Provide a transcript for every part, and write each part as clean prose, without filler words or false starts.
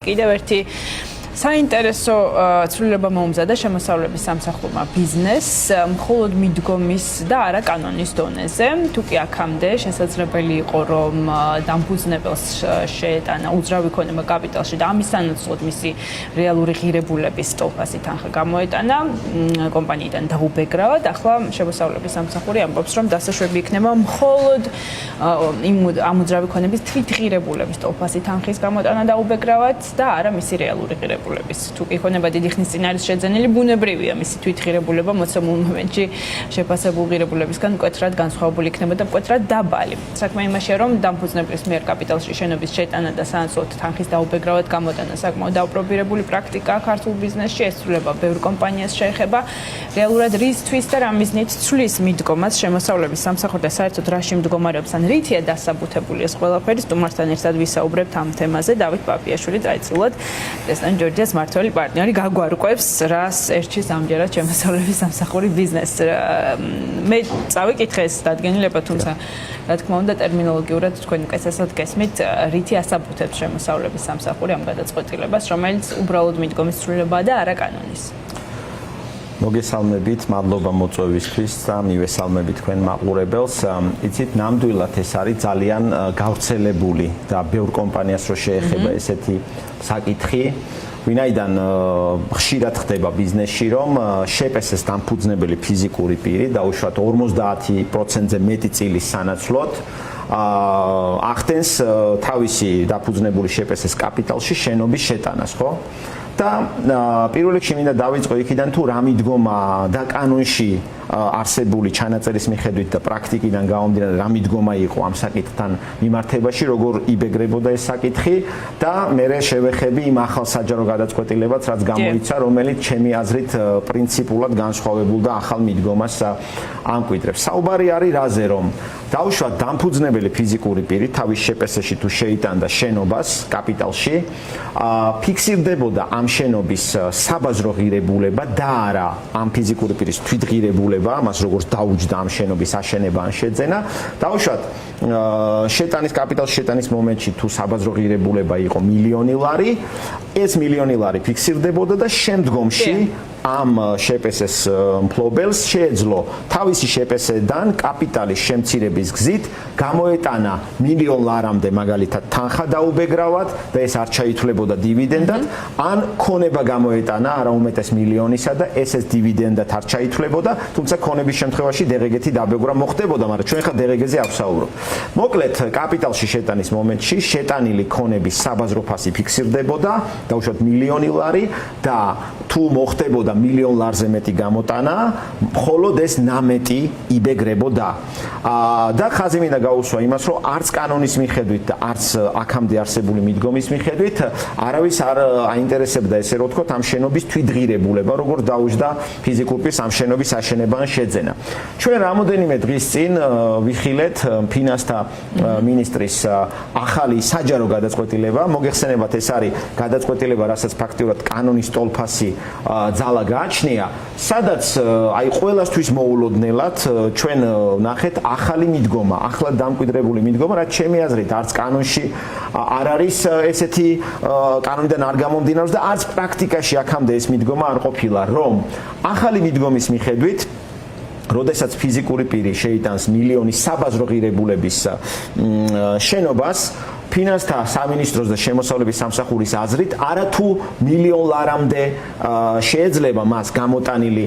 კიდევ ერთი საინტერესო ცვლილება მოუმზადა შემოსავლების სამსახურმა ბიზნესს მხოლოდ მიდგომის და არა კანონის დონეზე. თუ კი აქამდე შესაძლებელი იყო რომ დამფუძნებელს შეეტანა უძრავი ქონება კაპიტალში და ამის სანაცვლოდ მისი რეალური ღირებულების სტოლფასი თანხა გამოეტანა კომპანიიდან დაუბეგრავად, ახლა შემოსავლების სამსახური ამბობს რომ დასაშვები იქნება მხოლოდ ამ უძრავი ქონების თვითღირებულების სტოლფასი თანხის გამოტანა დაუბეგრავად და არა მისი რეალური ღირებულების. თუ კი იქნება დიდი ხნის წინ არის შეძენილი, ბუნებრივია მისი თვითღირებულება მოცემულ მომენტში შეფასებულ ღირებულებისგან მკვეთრად განსხვავებული იქნება და მკვეთრად დაბალი. საქმე იმაშია, რომ დამფუძნებლის მიერ კაპიტალში შენობის შეტანა და სანაცვლოდ თანხის დაუბეგრავად გამოტანა საკმაოდ დაუპრობირებული პრაქტიკაა ქართულ ბიზნესში. ეს ცვლილება ბევრ კომპანიას შეეხება. რეალურად რისთვის და რა მიზნით ცვლის მიდგომას შემოსავლების სამსახური და საერთოდ რაში მდგომარეობს ან რითია დასაბუთებული ეს ყველაფერი? სტუმართან ერთად ვისაუბრებთ ამ თემაზე. დავით პაპიაშვილი ტრადიციულად ჯორჯიას მმართველი პარტნიორი გაგვარკვევს, რას ერჩის ამჯერად შემოსავლების სამსახური ბიზნესს. მე წავიკითხე ეს დადგენილება, თუმცა რა თქმა უნდა ტერმინოლოგიურად თქვენ კეთილად გესმით, რითი ასაბუთებს შემოსავლების სამსახური ამ გადაწყვეტილებას, რომელიც უბრალოდ მიდგომის ცვლილებაა და არა კანონის. მოგესალმებით, მადლობა მოწვევისთვის და მივესალმებით თქვენ მაყურებელს. იცით, ნამდვილად ეს არის ძალიან გავრცელებული და ბევრ კომპანიას რო შეეხება ესეთი საკითხი. ვინაიდან ხშირად ხდება ბიზნესში, რომ შეპესეს დამფუძნებელი ფიზიკური პირი დაუშვათ 50%-ზე მეტი წილის სანაცვლოდ ახდენს თავისი დაფუძნებული შეპესეს კაპიტალში შენობის შეტანას, ხო? და პირველ რიგში მინდა დავიწყო იქიდან თუ რა მიდგომა და კანონში არსებული ჩანაწერის მიხედვით და პრაქტიკიდან გამომდინარე რა მიდგომა იყო ამ საკითხთან მიმართებაში, როგორ იბეგრებოდა ეს საკითხი და მერე შევეხები იმ ახალ საჯარო გადაწყვეტილებაც, რაც გამოიცა, რომელიც ჩემი აზრით პრინციპულად განსხვავებულ და ახალ მიდგომას ამკვიდრებს. საუბარი არის რაზე, რომ დაუშვათ დამფუძნებელი ფიზიკური პირი თავის შეპესეში თუ შეიტანდა შენობას კაპიტალში, ფიქსირდებოდა ამ შენობის საბაზრო ღირებულება და არა ამ ფიზიკური პირის თვითღირებულება, მას როგორც დაუჯდა ამ შენობის აშენება ან შეძენა. დაუშვათ შეტანის კაპიტალში შეტანის მომენტში თუ საბაზრო ღირებულება იყო $1,000,000, ეს $1,000,000 ფიქსირდებოდა და შემდგომში ამ შეპესეს მფლობელს შეეძლო თავისი შეპესედან კაპიტალის შემცირების გზით გამოეტანა $1,000,000-მდე მაგალითად თანხა დაუბეგრავად და ეს არ ჩაითვლებოდა დივიდენდად, ან ქონება გამოეტანა არა უმეტეს $1,000,000-ისა და ეს დივიდენდად არ ჩაითვლებოდა, თუმცა ქონების შემთხვევაში დღეგეთი დაბეგვრა მოხდებოდა, მაგრამ ჩვენ ხა დღეგეზე ავსაუბრობთ. მოკლედ, კაპიტალში შეტანის მომენტში შეტანილი ქონების საბაზრო ფასი ფიქსირდებოდა, დაუშვათ $1,000,000 და თუ მოხდებოდა $1,000,000-ზე მეტი გამოტანა, მხოლოდ ეს ნამეტი იბეგრებოდა. და ხაზი მინდა გაუსვა იმას, რომ არც კანონის მიხედვით და არც აქამდე არსებული მიდგომის მიხედვით არავის არ აინტერესებდა ესე რომ ვთქვათ ამ შენობის თვითღირებულება, როგორც დაუჯდა ფიზიკურ პირს ამ შენობის აშენება ან შეძენა. ჩვენ რამოდენიმე დღის წინ ვიხილეთ ფინანსთა მინისტრის ახალი საჯარო გადაწყვეტილება. მოგეხსენებათ, ეს არის გადაწყვეტილება, რასაც ფაქტიურად კანონის სტოლფასი ძალა გააჩნია, სადაც აი ყველასთვის მოულოდნელად ჩვენ ნახეთ ახალი მიდგომა, ახლა დამკვიდრებული მიდგომა, რაც ჩემი აზრით არც კანონში არ არის ესეთი კანონიდან არ გამომდინარეობს და არც პრაქტიკაში აქამდე ეს მიდგომა არ ყოფილა, რომ ახალი მიდგომის მიხედვით როდესაც ფიზიკური პირი შეიტანს $1,000,000 საბაზრო ღირებულების შენობას, ფინანსთა სამინისტროს და შემოსავლების სამსახურის აზრით არათუ $1,000,000-მდე შეეძლება მას გამოტანილი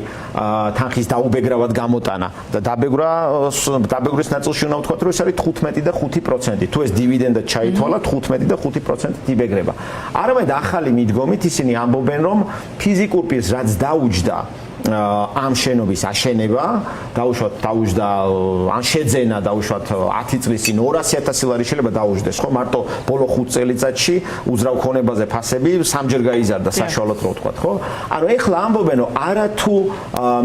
თანხის დაუბეგრავად გამოტანა და დაბეგრის ნაწილში უნდა ვთქვათ, რომ ეს არის 15 და 5%. თუ ეს დივიდენდად ჩაითვალა, 15 და 5% იბეგრება. არამედ ახალი მიდგომით ისინი ამბობენ, რომ ფიზიკურ პირს რაც დაუჯდა ამ შენობის აშენება, დაუშვათ დაუჯდა ან შეძენა, დაუშვათ 10 წლის წინ $200,000 შეიძლება დაუჯდეს, ხო? მარტო ბოლო 5 წელიწადში უძრავ ქონებაზე ფასები 3-ჯერ გაიზარდა საშუალოდ რო ვთქვათ, ხო? ანუ ეხლა ამბობენ, რომ არათუ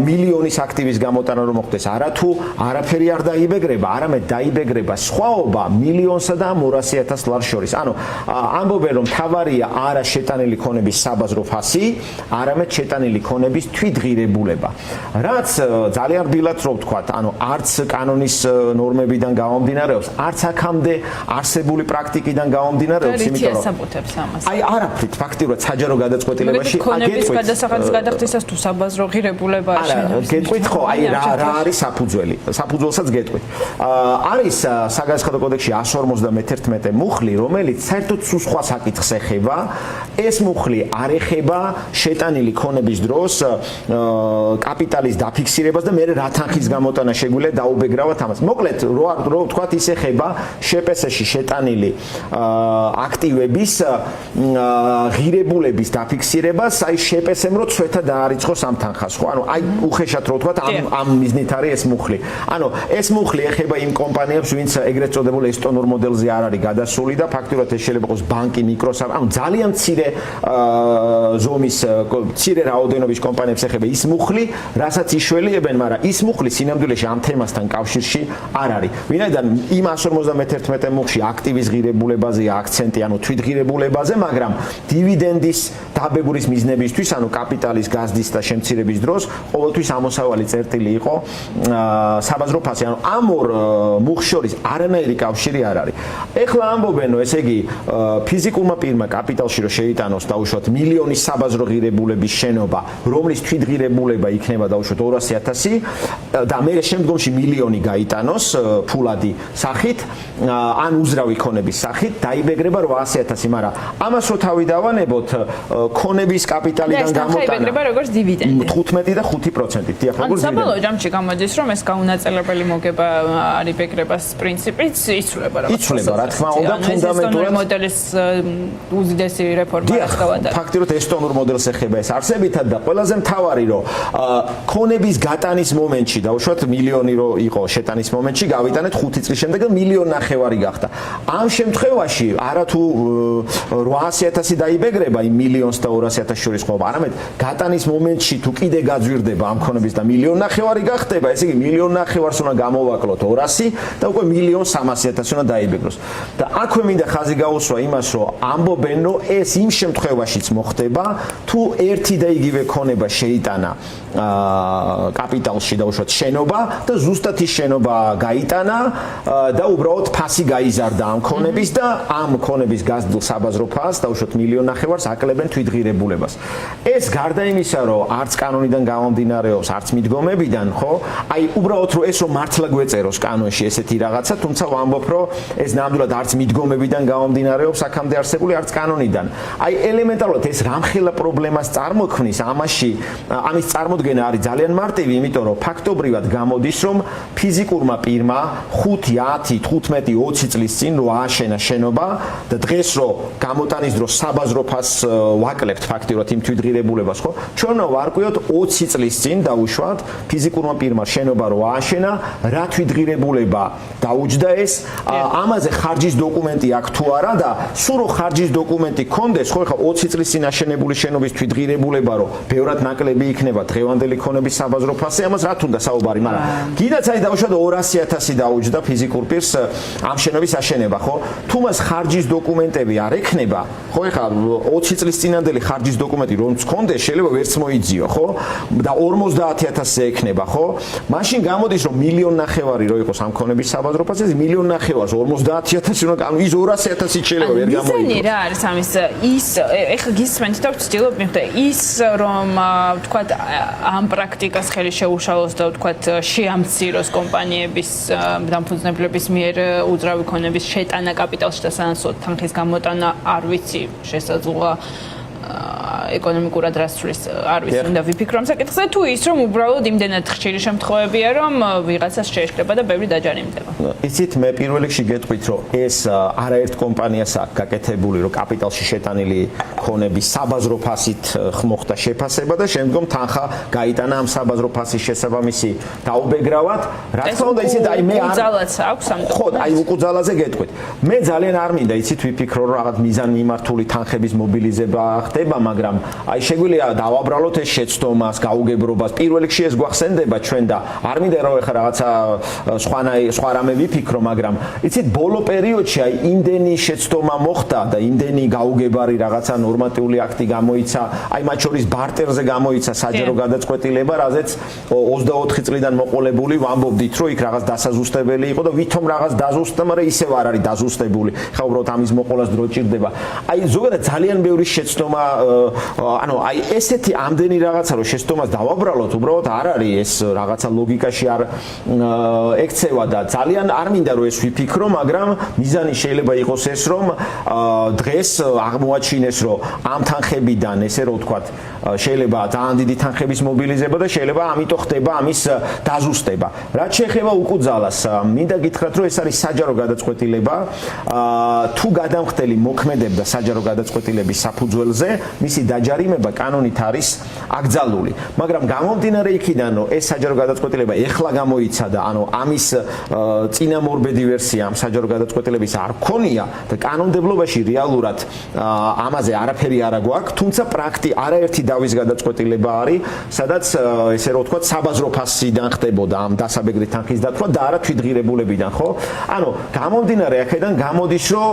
$1,000,000-ის აქტივის გამოტანა რომ მოხდეს, არათუ არაფერი არ დაიბეგრება, არამედ დაიბეგრება სხვაობა $1,000,000-სა და $200,000 შორის. ანუ ამბობენ, რომ თავარია არა შეტანილი ქონების საბაზრო ფასი, არამედ შეტანილი ქონების თვითღირებულება ღირებულება. რაც ძალიან რბილად რო ვთქვათ, ანუ არც კანონის ნორმებიდან გამომდინარეობს, არც აქამდე არსებული პრაქტიკიდან გამომდინარეობს, იმიტომ რომ ასაბუთებს ამას. აი არაფრით ფაქტიურად საჯარო გადაწყვეტილებაში აგეთქვით გადასახადის გადახდისას თუ საბაზრო ღირებულება არა, გეტყვით ხო, აი რა არის საფუძველი? საფუძველსაც გეტყვით. არის საგანცხადო კოდექსში 151 მუხლი, რომელიც საერთოდ სხვა საკითხს ეხება. ეს მუხლი არ ეხება შეტანილი ქონების დროს კაპიტალის დაფიქსირებას და მერე რა თანხის გამოტანა შეგვიძლია დაუბეგრავათ ამას. მოკლედ, რო ვთქვათ, ის ეხება შპს-ში შეტანილი აქტივების ღირებულების დაფიქსირებას, აი შპს-ემ რო ცვეთა დაარიცხოს ამ თანხას, ხო? ანუ აი უხეშად რო ვთქვათ, ამ მიზნით არის ეს მუხლი. ანუ ეს მუხლი ეხება იმ კომპანიებს, ვინც ეგრეთ წოდებულ ესტონურ მოდელზე არ არის გადასული და ფაქტობრივად ეს შეიძლება იყოს ბანკი, მიკროსოფტი, ანუ ძალიან მცირე ზომის, მცირე რაოდენობის კომპანიებს ეხება ის მუხლი, რასაც იშველიებენ, მაგრამ ის მუხლი სინამდვილეში ამ თემასთან კავშირში არ არის. ვინაიდან იმ 151 მუხლში აქტივის ღირებულებაზეა აქცენტი, ანუ თვითღირებულებაზე, მაგრამ დივიდენდის დაბეგურის მიზნებისთვის, ანუ კაპიტალის გაზრდის და შემცირების დროს, ყოველთვის ამოსავალი წერტილი იყო საბაზრო ფასი. ანუ ამ ორ მუხლს შორის არანაირი კავშირი არ არის. ეხლა ამბობენო, ესე იგი, ფიზიკურმა პირმა კაპიტალში რო შეიტანოს დაუშვათ მილიონის საბაზრო ღირებულების შენობა, რომლის თვითღირებულება იქნება დაუშვათ 200.000 და მე შემდგომში მილიონი გაიტანოს ფულადი სახით, ან უზრავი ქონების სახით, დაიბეგრება 800.000, მაგრამ ამას რო თავი დავანებოთ, ქონების კაპიტალიდან გამოტანა დაიბეგრება როგორც დივიდენდი 15 და 5%-ით. დიახ, როგორც დივიდენდი. საბოლოო ჯამში გამოდის, რომ ეს გაუნაწილებელი მოგება არის ბეგრებას პრინციპით იცვლება რაღაც. იცვლება, რა თქმა უნდა, ფუნდამენტურად მოდელის უზიდესი რეფორმა გავატარა. ფაქტობრივად ესტონურ მოდელს ეხება ეს არსებითად და ყველაზე მთავარი რომ ქონების გატანის მომენტში დაუშვათ მილიონი რო იყო შეტანის მომენტში გავიტანეთ 5 წლის შემდეგ და 1.5 მილიონი გახდა. ამ შემთხვევაში არა თუ 800.000 დაიბეგრება იმ 1 მილიონს და 200.000 შორის ხობა, არამედ გატანის მომენტში თუ კიდე გაძვირდება ამ ქონების და 1.5 მილიონი გახდება, ესე იგი 1.5 მილიონს უნდა გამოვაკლოთ 200 და უკვე 1.300.000 უნდა დაიბეგროს. და აქვე მინდა ხაზი გაუსვა იმას, რომ ამბობენ, რომ ეს იმ შემთხვევაშიც მოხდება, თუ ერთი და იგივე ქონება შეიტანა კაპიტალში დაუშვათ შენობა და ზუსტად ის შენობა გაიტანა და უბრალოდ ფასი გაიზარდა ამ ქონების და ამ ქონების გაზრდილ საბაზრო ფასს დაუშვათ 1.5 მილიონს აკლებენ თვითღირებულებას. ეს გარდა იმისა, რომ არც კანონიდან გამომდინარეობს, არც მიდგომებიდან, ხო? აი უბრალოდ რომ ეს რომ მართლა გვეწეროს კანონში ესეთი რაღაცა, თუმცა ვამბობ, რომ ეს ნამდვილად არც მიდგომებიდან გამომდინარეობს, აქამდე არსებული, არც კანონიდან. აი ელემენტარულად ეს რამხელა პრობლემას წარმოქმნის, ამის წარმოქმნა არის ძალიან მარტივი, იმიტომ რომ ფაქტობრივად გამოდის, რომ ფიზიკურმა პირმა 5, 10, 15, 20 წლის წინ რო ააშენა შენობა და დღეს რო გამოტანის დროს საბაზრო ფასს ვაკლებთ ფაქტობრივად იმ თვითღირებულებას, ხო? ჩვენ ვარკვიოთ 20 წლის წინ დაუშვათ ფიზიკურმა პირმა შენობა რო ააშენა, რა თვითღირებულება დაუჯდა ეს, ამაზე ხარჯის დოკუმენტი აქვს თუ არა და სულ რო ხარჯის დოკუმენტი გქონდეს, ხო, ხა 20 წლის წინ აშენებული შენობის თვითღირებულება, რომ ბევრად ნაკლები იქნება დღევანდელი ქონების საბაზრო ფასი, ამას რა თუნდა საუბარი, მაგრამ კიდაც აი დაუშვათ 200.000 დაუჯდა ფიზიკურ პირს ამ შენობის აშენება, ხო? თუ მას ხარჯის დოკუმენტები არ ექნება, ხო, ხა 20 წლის წინანდელი ხარჯის დოკუმენტი რომ გქონდეს, შეიძლება ვერც მოიძიო, ხო? და 50.000-ზე ექნება, ხო? მაშინ გამოდის, რომ 1.5 მილიონი რო იყოს ამ ქონების საბაზრო ფასი, 1.5 მილიონს 50.000 უნდა, ანუ ის 200.000 შეიძლება ვერ გამოიწვიოს. მიზანი რა არის ამის? ის ეხლა გისმენთ და ვცდილობ მიხდე ის რომ ვთქვათ ამ პრაქტიკას ხელი შეუშალოს და ვთქვათ შეამციროს კომპანიების დამფუძნებლების მიერ უძრავი ქონების შეტანა კაპიტალში და სანაცვლოდ თანხის გამოტანა არ ვიცი შესაძლოა ეკონომიკურად რასწვრის არ ვიცი უნდა ვიფიქრო ამ საკითხზე თუ ის რომ უბრალოდ იმდენად ხშირი შემთხვევებია რომ ვიღაცას შეეშლება და ბევრი დაჯარიმდება. იცით მე პირველ რიგში გეტყვით რომ ეს არაერთ კომპანიას აქვს გაკეთებული რომ კაპიტალში შეტანილი ქონების საბაზრო ფასით მოხდა შეფასება და შემდგომ თანხა გაიტანა ამ საბაზრო ფასის შესაბამისი დაუბეგრავად. რა თქმა უნდა იცით აი მე არ უძალაც აქვს ამ ხო აი უკუძალაზე გეტყვით. მე ძალიან არ მინდა იცით ვიფიქრო რომ რაღაც მიზანმიმართული თანხების მობილიზება ხდება, მაგრამ აი შეგვიძლია დავაბრალოთ ეს შეცდომას, გაუგებრობას. პირველ რიგში ეს გვახსენდება ჩვენ და არ მინდა რომ ეხლა რაღაცა სხვა რამე ვიფიქრო, მაგრამ იცით ბოლო პერიოდში აი იმდენი შეცდომა მოხდა და იმდენი გაუგებარი რაღაცა ნორმატიული აქტი გამოიცა, აი მათ შორის ბარტერზე გამოიცა საჯარო გადაწყვეტილება, რაზეც 24 წლიდან მოყოლებული ვამბობდით, რომ იქ რაღაც დასაზუსტებელი იყო და ვითომ რაღაც დაზუსტდა, მაგრამ ისევ არ არის დაზუსტებული. ხა უბრალოდ ამის მოყოლას დრო ჭირდება. აი ზოგადად ძალიან ბევრი შეცდომა, ანუ აი ესეთი ამდენი რაღაცა რომ შეცდომას დავაბრალოთ, უბრალოდ არ არის ეს რაღაცა ლოგიკაში არ ექცევა და ძალიან არ მინდა რომ ეს ვიფიქრო, მაგრამ მიზანი შეიძლება იყოს ეს, რომ დღეს აღმოაჩინეს, რომ ამ თანხებიდან ესე რომ ვთქვათ, შეიძლება ძალიან დიდი თანხების მობილიზება და შეიძლება ამიტომ ხდება ამის დაზუსტება. რაც შეეხება უკუძალას, მინდა გითხრათ, რომ ეს არის საჯარო გადაწყვეტილება, თუ გადამხდელი მოქმედებდა საჯარო გადაწყვეტილების საფუძველზე, მისი დაჯარიმება კანონით არის აკრძალული. მაგრამ გამომდინარე იქიდან, რომ ეს საჯარო გადაწყვეტილება ეხლა გამოიცა და ანუ ამის წინამორბედი ვერსია ამ საჯარო გადაწყვეტილების არ ქონია და კანონმდებლობაში რეალურად ამაზე არაფერი არ გვაქვს, თუმცა არაერთი დავის გადაწყვეტილება არის, სადაც ესე რომ ვთქვათ, საბაზრო ფასიდან ხდებოდა ამ დასაბეგრი თანხის დათვლა და არა თვითღირებულებიდან, ხო? ანუ გამომდინარე აქედან გამოდის, რომ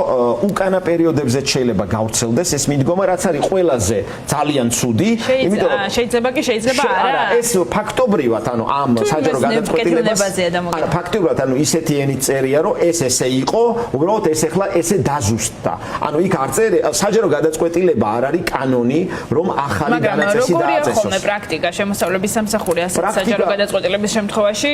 უკანა პერიოდებზეც შეიძლება გავრცელდეს ეს მიდგომა, რაც არის ყველაზე ძალიან ცუდი, იმიტომ რომ შეიძლება კი შეიძლება არა. ეს ფაქტობრივად, ანუ ამ საჯარო გადაწყვეტილებაზე არა ფაქტობრივად, ანუ ისეთი ენით წერია, რომ ეს ესე იყო, უბრალოდ ეს ახლა ესე დაზუსტდა. ანუ იქ არ წერია, საჯარო გადაწყვეტილება არ არის კანონი, რომ ახალი განაწესი დააწესოს. როგორია ხოლმე პრაქტიკა შემოსავლების სამსახური ასეთ საჯარო გადაწყვეტილების შემთხვევაში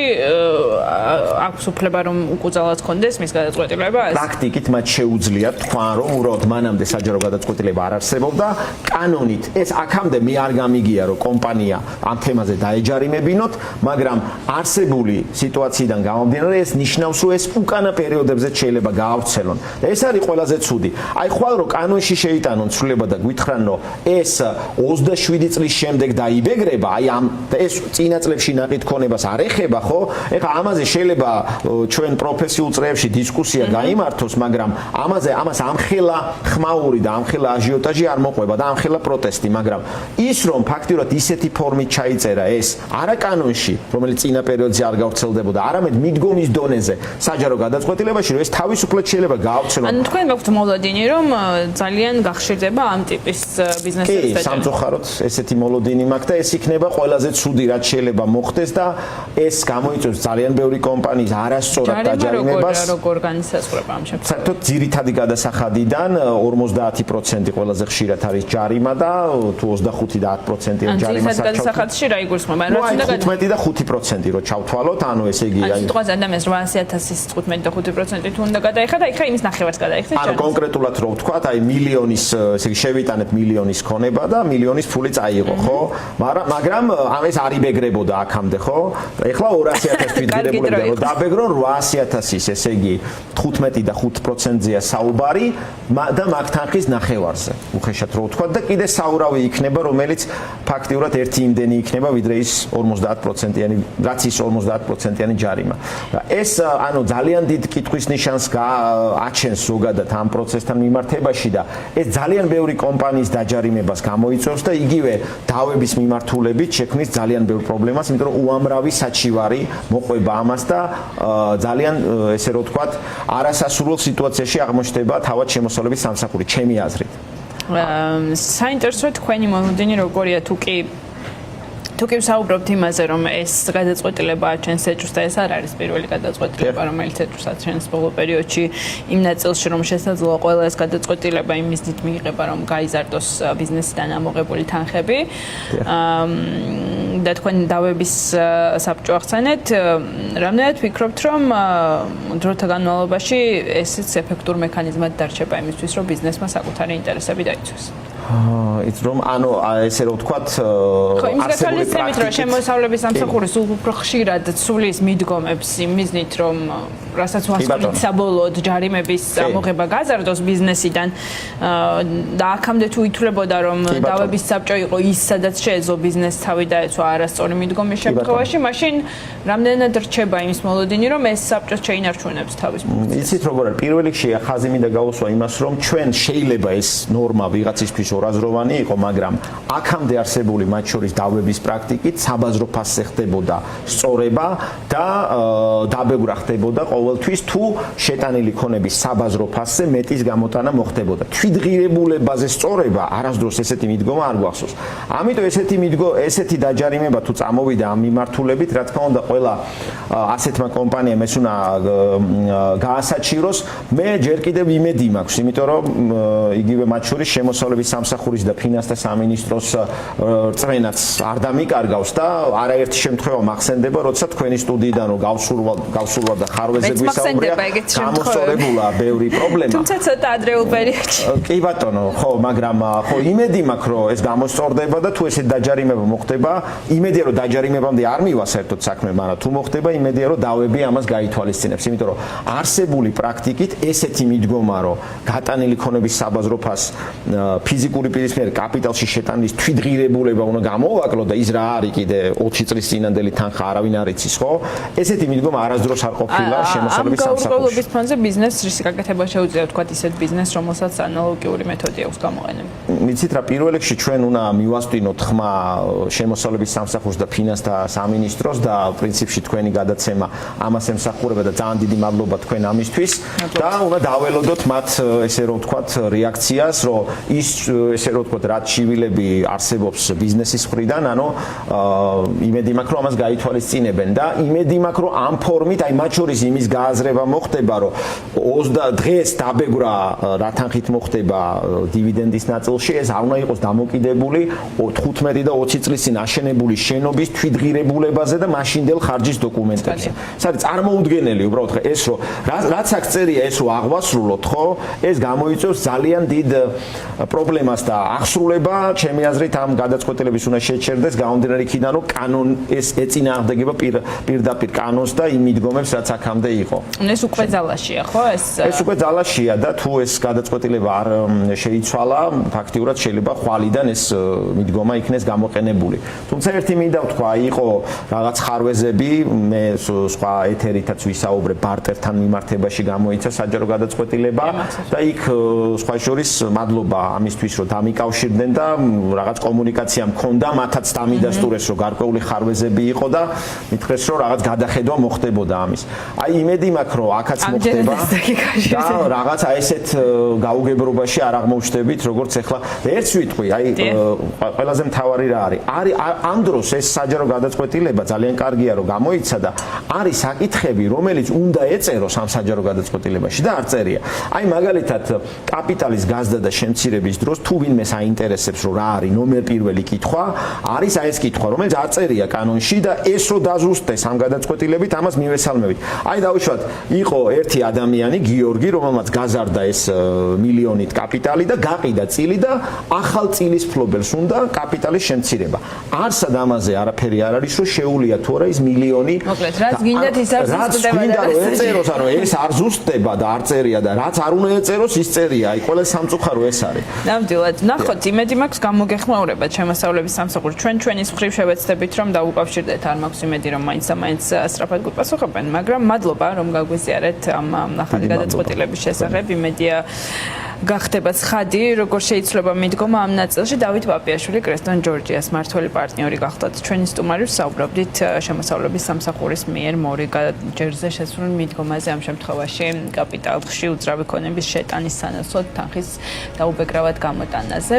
აქვს უფლება რომ უკუძალად კონდეს მის გადაწყვეტილებას? პრაქტიკით მათ შეუძლიათ თქვა, რომ უბრალოდ მანამდე საჯარო გადაწყვეტილება არ არსებობდა, კანონით ეს აქამდე მე არ გამიგია, რომ კომპანია ამ თემაზე დაეჯარიმებინოთ, მაგრამ არსებული სიტუაციიდან გამომდინარე ეს ნიშნავს, რომ ეს უკანა პერიოდებზე შეიძლება გაავრცელონ. და ეს არის ყველაზე ცუდი. აი ხვალ რომ კანონში შეიტანონ ცვლილება და გვითხრან, რომ ეს 27 წლის შემდეგ დაიბეგრება, აი ამ ეს წინა წლებში ნაყიდ ქონებას არ ეხება, ხო? ეხლა ამაზე შეიძლება ჩვენ პროფესიულ წრეებში დისკუსია გაიმართოს, მაგრამ ამას ამხელა ხმაური და ამხელა აჟიოტაჟი არ მოყვება და ამხელა პროტესტი, მაგრამ ის რომ ფაქტიურად ისეთი ფორმით ჩაიწერა ეს არა კანონში, რომელიც წინა პერიოდზე არ გავრცელდებოდა, არამედ მიდგომის დონეზე საჯარო გადაწყვეტილებაში, რომ ეს თავისუფლად შეიძლება გაავრცელონ. ანუ თქვენ გაქვთ მოლოდინი, რომ ძალიან გახშირდება ამ ტიპის ბიზნესის კი, სამწუხაროდ ესეთი მოლოდინი მაქვს და ეს იქნება ყველაზე ცუდი, რაც შეიძლება მოხდეს და ეს გამოიწვევს ძალიან ბევრი კომპანიის არასწორად დაჯარიმებას. როგორ განისაზღვრება ამ შემთხვევაში? საერთოდ ძირითადი გადასახადიდან 50% ყველაზე ხშირად არის ჯარიმა და თუ 25 და 10%-იან ჯარიმას აქ გადასახადში რა იგულისხმება? რა უნდა 15 და 5% რო ჩავთვალოთ, ანუ ესე იგი აი სიტყვაზე ადამიანს 800,000-ის 15 და 5% თუ უნდა გადაიხადო და იქა იმის ნახევარს გადაიხდეთ. ანუ კონკრეტულად რო ვთქვათ, აი მილიონის, ესე იგი შევიტანეთ მილიონის ქონება და მილიონის ფული წაიღო, ხო? მაგრამ ეს არ იბეგრებოდა აქამდე, ხო? ეხლა 200,000 თვითგირებულები რომ დაბეგრონ 800,000-ის, ესე იგი 15 და 5%-ზეა საუბარი და მაგ თანხის ნახევარზე. უხეშად რო ვთქვათ და კიდე საურავი იქნება, რომელიც ფაქტიურად ერთი იმდენი იქნება, ვიდრე ის 50%-იანი, რაც ის 50%-იანი ჯარიმა. ეს ანუ ძალიან დიდ კითხვის ნიშანს აჩენს ზოგადად ამ პროცესთან მიმართებაში და ეს ძალიან ბევრი კომპანიის დაჯარიმებას გამოიწვევს და იგივე დავების მიმართულებით შექმნის ძალიან ბევრ პრობლემას, იმიტომ რომ უამრავი საჩივარი მოყვება ამას და ძალიან ესე რომ ვთქვათ, არასასურველ სიტუაციაში აღმოჩნდება თავად შემოსავლების სამსახური, ჩემი აზრით. საინტერესოა თქვენი მოლოდინი როგორია, თუ კი ვსაუბრობთ იმაზე, რომ ეს გადაწყვეტილება აჩენს ეჭვს და ეს არ არის პირველი გადაწყვეტილება, რომელიც ეჭვს აჩენს ბოლო პერიოდში იმ ნაწილში, რომ შესაძლოა ყველა ეს გადაწყვეტილება იმის დიდ მიიღება, რომ გაიზარდოს ბიზნესიდან ამოღებული თანხები. და თქვენ დავების საბჭო ახსენეთ, რამდენად ვფიქრობთ, რომ დროთა განმავლობაში ესეც ეფექტურ მექანიზმად დარჩება იმისთვის, რომ ბიზნესმა საკუთარი ინტერესები დაიცვას? იც რომ ანუ ესე რომ ვთქვათ, არსებული პრაქტიკით შემოსავლების სამსახური სულ უფრო ხშირად ცვლის მიდგომებს იმ მიზნით, რომ რასაც ვასწავლეთ საბოლოოდ ჯარიმების ამოღება გაზარდოს ბიზნესიდან და აქამდე თუ ითვლებოდა, რომ დავების საბჭო იყო ის, სადაც შეეძლო ბიზნესს თავი დაეცვა არასწორი მიდგომის შემთხვევაში, მაშინ რამდენად რჩება იმის მოლოდინი, რომ ეს საბჭოს შეინარჩუნებს თავის ფუნქციას? იცით როგორ არის, პირველ რიგში ხაზი მინდა გაუსვა იმას, რომ ჩვენ შეიძლება ეს ნორმა ვიღაცისთვის ორაზროვანი იყო, მაგრამ აქამდე არსებული მათ შორის დავების პრაქტიკით საბაზრო ფასზე ხდებოდა სწორება და დაბევრა ხდებოდა ყოველთვის თუ შეტანილი ქონების საბაზრო ფასზე მეტის გამოტანა მოხდებოდა. თვითღირებულებაზე სწორება არასდროს ესეთი მიდგომა არ გვახსოვს. ამიტომ ესეთი დაჯარიმება თუ წამოვიდა ამ მიმართულებით, რა თქმა უნდა, ყველა ასეთმა კომპანიამ ეს უნდა გაასაჩიროს. მე ჯერ კიდევ იმედი მაქვს, იმიტომ რომ იგივე მათ შორის შემოსავლების სამსახურის და ფინანსთა სამინისტროს რწმენაც არ დამიკარგავს და არაერთი შემთხვევა მახსენდება, როცა თქვენი სტუდიიდან რომ გავსურვა და ხარვეზე გვისაუბრია, გამოსწორებულა ბევრი პრობლემა. თუმცა ცოტა ადრეულ პერიოდში. კი ბატონო, ხო, მაგრამ ხო იმედი მაქვს, რომ ეს გამოსწორდება და თუ ესეთ დაჯარიმება მოხდება, იმედია რომ დაჯარიმებამდე არ მივა საერთოდ საქმე, მაგრამ თუ მოხდება, იმედია რომ დავები ამას გაითვალისწინებს, იმიტომ რომ არსებული პრაქტიკით ესეთი მიდგომა, რომ გატანილი ქონების საბაზრო ფასს ფიზიკური პირის მიერ კაპიტალში შეტანის თვითღირებულება უნდა გამოვაკლო და ის რა არის კიდე 20 წლის წინანდელი თანხა არავინ არ იცის, ხო? ესეთი მიდგომა არასდროს არ ყოფილა შემოსავლების სამსახურში. ამ გაურკვევლობის ფონზე ბიზნესს რისი გაკეთება შეუძლია თქვა ისეთ ბიზნესს, რომელსაც ანალოგიური მეთოდი აქვს გამოყენება. მიცით რა, პირველ რიგში ჩვენ უნდა მივასწინოთ ხმა შემოსავლების სამსახურს და ფინანსთა სამინისტროს და პრინციპში თქვენი გადაცემა ამას ემსახურება და ძალიან დიდი მადლობა თქვენ ამისთვის და უნდა დაველოდოთ მათ ესე რომ ვთქვათ რეაქციას, რომ ის ესე რომ ვთქვათ რაც შივილები არსებობს ბიზნესის მხრიდან, ანუ იმედი მაქვს რომ ამას გაითვალისწინებენ და იმედი მაქვს რომ ამ ფორმით აი მათ შორის იმის გააზრება მოხდება, რომ დღეს დაბევრა რა თანხით მოხდება დივიდენდის ნაწილში, ეს არ უნდა იყოს დამოკიდებული 15 და 20 წლის წინ აშენებული შენობის თვითღირებულებაზე და მაშინდელ ხარჯის დოკუმენტებზე. ეს არის წარმოუდგენელი უბრალოდ ეს რომ რაც აქ წერია ეს რომ აღვასრულოთ, ხო? ეს გამოიწვევს ძალიან დიდ პრობლემას და აღსრულება ჩემი აზრით ამ გადაწყვეტილების უნდა შეჩერდეს გამომდინარე იქიდან რომ კანონ ეს ეწინააღმდეგება პირდაპირ კანონს და იმ მიდგომებს რაც აქამდე იყო. ეს უკვე ძალაშია, ხო? ეს უკვე ძალაშია და თუ ეს გადაწყვეტილება არ შეიცვალა, ფაქტიურად შეიძლება ხვალიდან ეს მიდგომა იქნეს გამოყენებული. თუმცა ერთი მინდა ვთქვა, იყო რაღაც ხარვეზები, მე სხვა ეთერითაც ვისაუბრე ბარტერთან მიმართებაში გამოიცა საჯარო გადაწყვეტილება და იქ სხვა შორის მადლობა ამისთვის რომ დამიკავშირდნენ და რაღაც კომუნიკაცია მქონდა, მათაც დამიდასტურეს რომ გარკვეული ხარვეზები იყო და მითხრეს რომ რაღაც გადახედვა მოხდებოდა ამის. აი იმედი მაქვს რომ აქაც მოხდება და რაღაც აი ესეთ გაუგებრობაში არ აღმოჩნდებით როგორც ეხლა ერთს ვიტყვი, აი ყველაზე მთავარი რა არის ამ დროს ეს საჯარო გადაწყვეტილება ძალიან კარგია რომ გამოიცა და არის საკითხები რომელიც უნდა ეწეროს ამ საჯარო გადაწყვეტილებაში და არ წერია. აი მაგალითად კაპიტალის გაზრდა და შემცირების დროს თუ ვინმე საინტერესებს რომ რა არის ნომერ პირველი კითხვა, არის აი ეს კითხვა რომელიც არ წერია კანონში და ეს რო დაზუსტეს ამ გადაწყვეტილებით ამას მივესალმებით. აი დავუშვათ, იყო ერთი ადამიანი გიორგი, რომელმაც გაზარდა ეს მილიონით კაპიტალი და გაყიდა წილი და ახალ წილის ფლობელს უნდა კაპიტალის შემცირება. არსად ამაზე არაფერი არ არის რომ შეუულია თუ არა ის მილიონი. მოკლედ, რაც გინდათ ის არ ზუსტდება და ეწეროს, ანუ ეს არ ზუსტდება და არ წერია და რაც არ უნდა ეწეროს ის წერია. აი ყველა სამწუხარო ეს არის. ნამდვილად. ნახოთ, იმედი მაქვს გამოგეხმაურებათ შემოსავლების სამსახურს. ჩვენის მხრივ შევეცდებით რომ დავუკავშირდეთ, არ მაქვს იმედი რომ მაინც და მაინც სწრაფად გვიპასუხებენ, მაგრამ მადლობა რომ გაგვიზიარეთ ამ ახალი გადაწყვეტილების შესახებ. იმედია გახდება ცხადი, როგორ შეიცვლება მიდგომა ამ ნაწილში. დავით პაპიაშვილი, კრესტონ ჯორჯიას მართველი პარტნიორი გახდათ ჩვენი სტუმარი, საუბრობდით შემოსავლების სამსახურის მიერ მორიგ ჯერზე შესულ მიდგომაზე, ამ შემთხვევაში კაპიტალში უძრავი ქონების შეტანის სანაცვლოდ თანხის დაუბეკრავად გამოტანაზე.